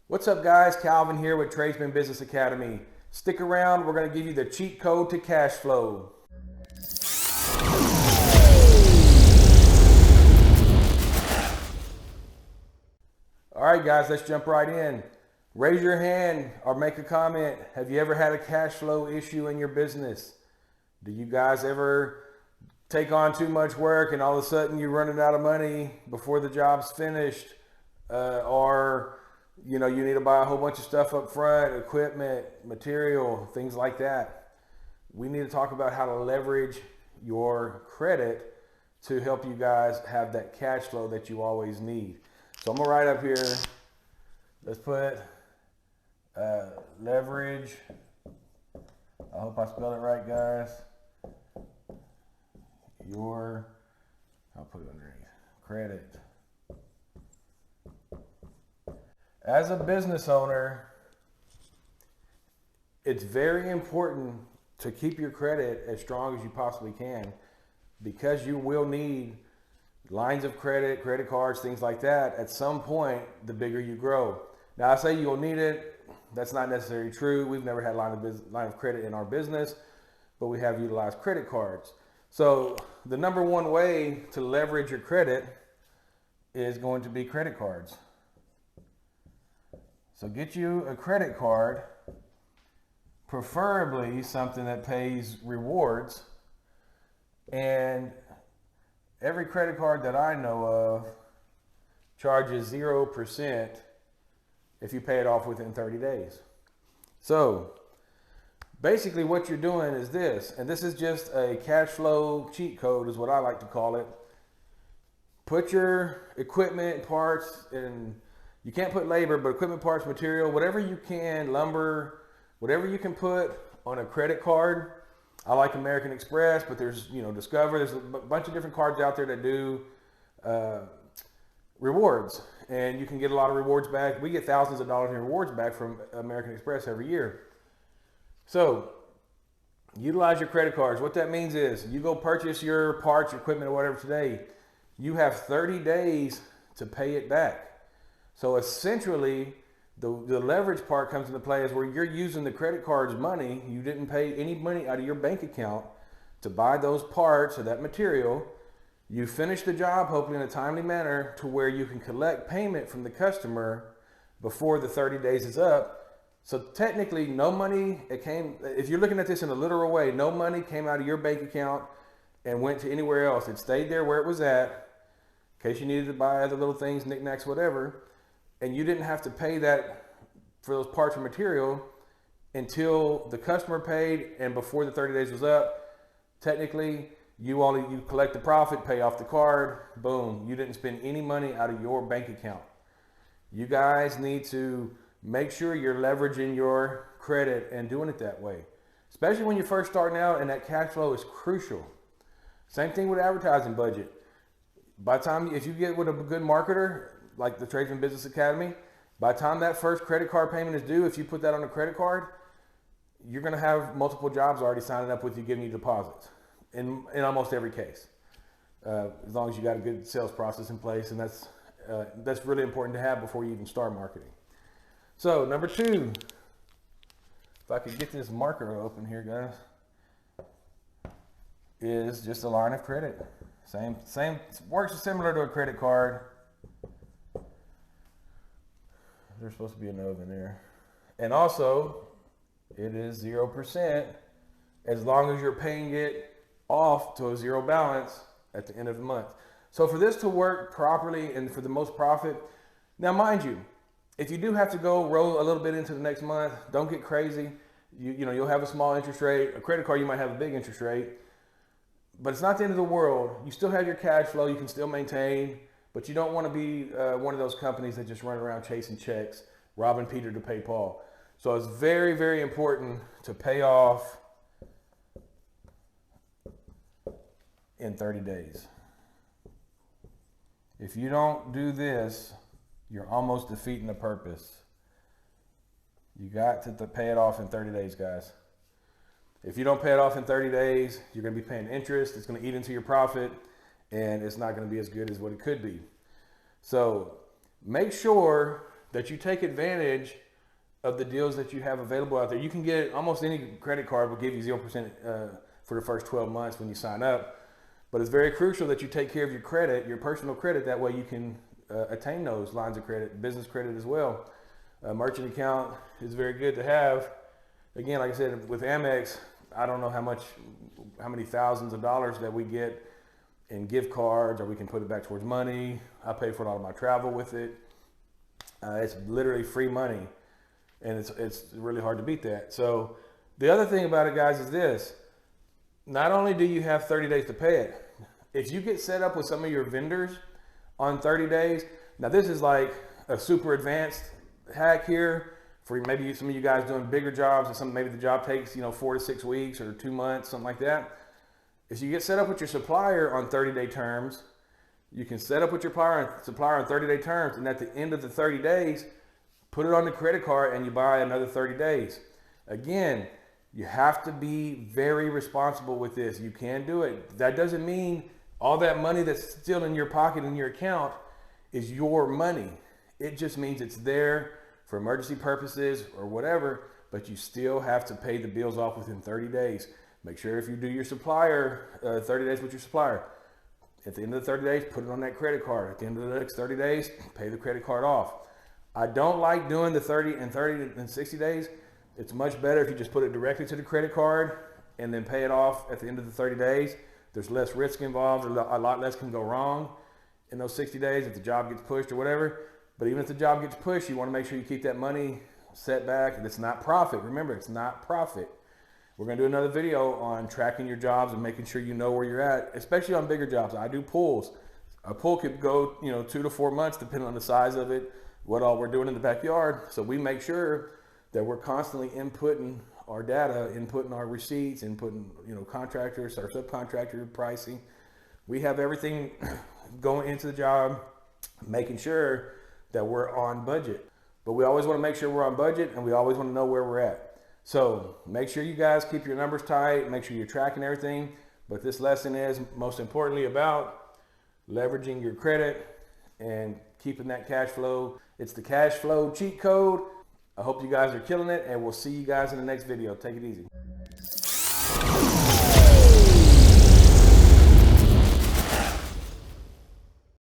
What's up guys, Calvin here with Tradesman Business Academy. Stick around, we're going to give you the cheat code to cash flow. All right guys, let's jump right in. Raise your hand or make a comment. Have you ever had a cash flow issue in your business? Do you guys ever take on too much work and all of a sudden you're running out of money before the job's finished? Or you need to buy a whole bunch of stuff up front, equipment, material, things like that. We need to talk about how to leverage your credit to help you guys have that cash flow that you always need. So I'm gonna write up here, let's put leverage. I hope I spelled it right, guys. I'll put it underneath, credit. As a business owner, it's very important to keep your credit as strong as you possibly can, because you will need lines of credit, credit cards, things like that at some point the bigger you grow. Now I say you'll need it, that's not necessarily true. We've never had line of credit in our business, but we have utilized credit cards. So the number one way to leverage your credit is going to be credit cards. So get you a credit card, preferably something that pays rewards. And every credit card that I know of charges 0% if you pay it off within 30 days. So basically what you're doing is this, and this is just a cash flow cheat code is what I like to call it. Put your equipment, parts, and you can't put labor, but equipment, parts, material, whatever you can, lumber, whatever you can put on a credit card. I like American Express, but there's, Discover. There's a bunch of different cards out there that do rewards, and you can get a lot of rewards back. We get thousands of dollars in rewards back from American Express every year. So utilize your credit cards. What that means is you go purchase your parts, your equipment, or whatever today. You have 30 days to pay it back. So essentially, the leverage part comes into play is where you're using the credit card's money. You didn't pay any money out of your bank account to buy those parts or that material. You finish the job, hopefully in a timely manner, to where you can collect payment from the customer before the 30 days is up. So technically, no money, if you're looking at this in a literal way, no money came out of your bank account and went to anywhere else. It stayed there where it was at, in case you needed to buy other little things, knickknacks, whatever. And you didn't have to pay that for those parts or material until the customer paid and before the 30 days was up. Technically, you collect the profit, pay off the card, boom. You didn't spend any money out of your bank account. You guys need to make sure you're leveraging your credit and doing it that way, especially when you're first starting out, and that cash flow is crucial. Same thing with advertising budget. By the time, if you get with a good marketer, like the Tradesman Business Academy, by the time that first credit card payment is due, if you put that on a credit card, you're going to have multiple jobs already signing up with you, giving you deposits in almost every case, as long as you got a good sales process in place. And that's really important to have before you even start marketing. So number two, if I could get this marker open here, guys, is just a line of credit. Same works similar to a credit card. There's supposed to be a note in there. And also, it is 0% as long as you're paying it off to a zero balance at the end of the month. So for this to work properly and for the most profit, now mind you, if you do have to go roll a little bit into the next month, don't get crazy. You'll have a small interest rate. A credit card, you might have a big interest rate, but it's not the end of the world. You still have your cash flow. You can still maintain. But you don't want to be one of those companies that just run around chasing checks, robbing Peter to pay Paul. So it's very, very important to pay off in 30 days. If you don't do this, you're almost defeating the purpose. You got to pay it off in 30 days, guys. If you don't pay it off in 30 days, you're going to be paying interest. It's going to eat into your profit, and it's not going to be as good as what it could be. So make sure that you take advantage of the deals that you have available out there. You can get almost any credit card will give you 0% for the first 12 months when you sign up. But it's very crucial that you take care of your credit, your personal credit. That way you can attain those lines of credit, business credit as well. A merchant account is very good to have. Again, like I said, with Amex, I don't know how many thousands of dollars that we get in gift cards, or we can put it back towards money. I pay for a lot of my travel with it. It's literally free money, and it's really hard to beat that. So the other thing about it, guys, is this. Not only do you have 30 days to pay it, if you get set up with some of your vendors on 30 days, now this is like a super advanced hack here for maybe some of you guys doing bigger jobs, and maybe the job takes 4 to 6 weeks or 2 months, something like that. If you get set up with your supplier on 30-day terms, you can set up with your supplier on 30-day terms, and at the end of the 30 days, put it on the credit card and you buy another 30 days. Again, you have to be very responsible with this. You can do it. That doesn't mean all that money that's still in your pocket in your account is your money. It just means it's there for emergency purposes or whatever, but you still have to pay the bills off within 30 days. Make sure if you do your supplier, 30 days with your supplier, at the end of the 30 days, put it on that credit card. At the end of the next 30 days, pay the credit card off. I don't like doing the 30 and 60 days. It's much better if you just put it directly to the credit card and then pay it off at the end of the 30 days. There's less risk involved, a lot less can go wrong in those 60 days if the job gets pushed or whatever. But even if the job gets pushed, you want to make sure you keep that money set back. And it's not profit. Remember, it's not profit. We're going to do another video on tracking your jobs and making sure you know where you're at, especially on bigger jobs. I do pools. A pool could go 2 to 4 months depending on the size of it, what all we're doing in the backyard. So we make sure that we're constantly inputting our data, inputting our receipts, inputting contractors, our subcontractor pricing. We have everything going into the job, making sure that we're on budget. But we always want to make sure we're on budget, and we always want to know where we're at. So make sure you guys keep your numbers tight, make sure you're tracking everything. But this lesson is most importantly about leveraging your credit and keeping that cash flow. It's the cash flow cheat code. I hope you guys are killing it, and we'll see you guys in the next video. Take it easy.